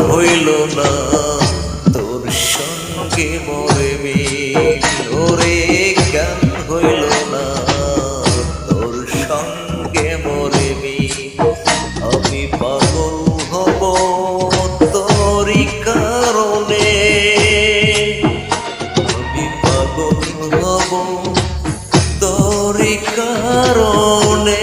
হইল না তোর সঙ্গে মরে মিল, ওরে জ্ঞান হইল না তোর সঙ্গে মরে মিল। আমি পাগল হব তোরই কারণে, আমি পাগল হব তোরই কারণে।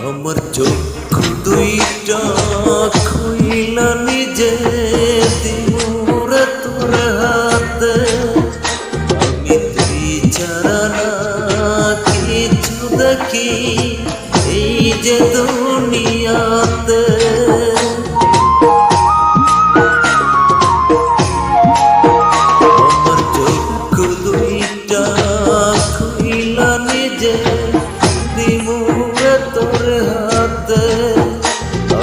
আমার চক্ষু দুইটা খুইলা নিজে দিমুরে তোর হাতে, আমি তুই ছাড়া না কিছু দেখি এই যে দুনিয়াতে। আমার চক্ষু দুইটা খুইলা নিজে দিমুরে তোর হাতে,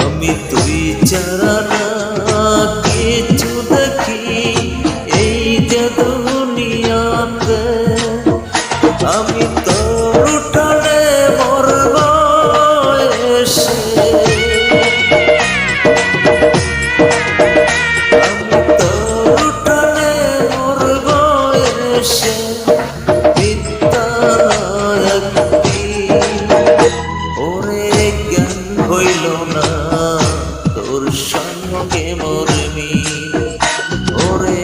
আমি তুই ছাড়া না কিছু দেখি এই যে দুনিয়াতে। আমি তোর উঠানে মরব এসে, আমি তোর উঠানে মরব এসে। হইল না তোর সঙ্গে মরে মিল, ওরে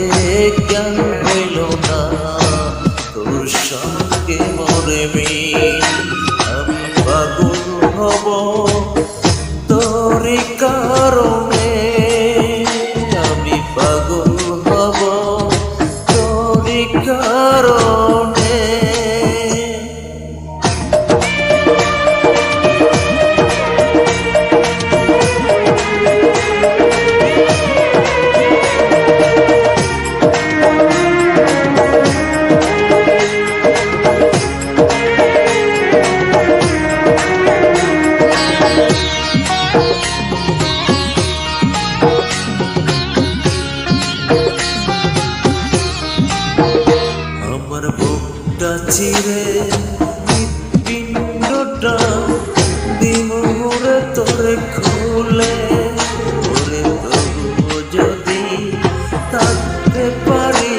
জ্ঞান হইল না তোর সঙ্গে মরে মিল। আমি পাগল হব তোরই কারণে, আমি পাগল হব তোরই কারণে। আমার বুকটা চিরে পিণ্ডটা দিমুরে তোরে খুলে, ওরে তবু যদি থাকতে পারি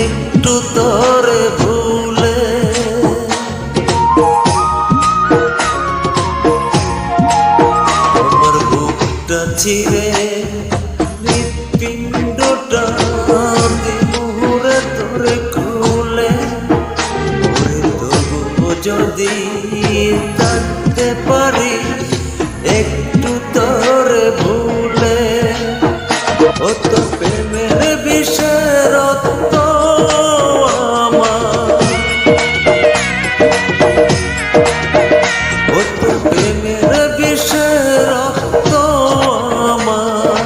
একটু তোরে ভুলে। আমার বুকটা চিরে পিণ্ডটা দিমুরে তোরে খুলে, ওরে তবু যদি থাকতে পারি একটু তোরে ভুলে। ও তো প্রেমের বিষের রক্ত আমার, ও তো প্রেমের বিষের রক্ত আমার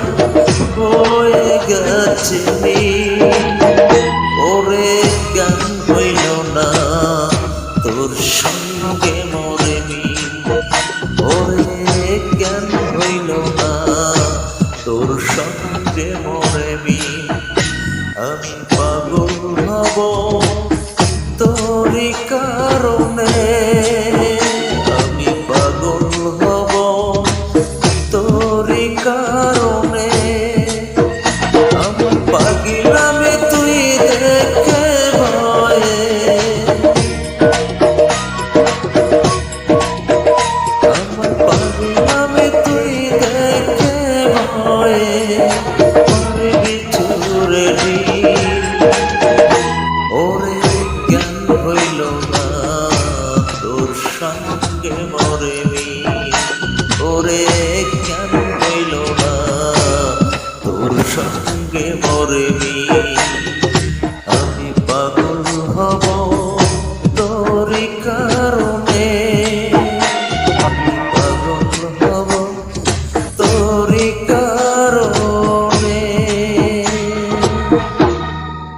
হয়ে গেছে। ওরে জ্ঞান হইল না তোর সঙ্গে মরে মিল, ওরে জ্ঞান হইল না তোর সঙ্গে মরে মিল। আমি পাগল হব তোরই কারণে, আমি পাগল হব তোরই কারণে। আমার পাগলামে তুই দেখে ভয়ে, আমার পাগলামে তুই দেখে ভয়ে মরবি ছুড়ে দিল। ওরে জ্ঞান হইল না তোর সঙ্গে মরে মিল, ওরে জ্ঞান হইল না তোর সঙ্গে মরে মিল।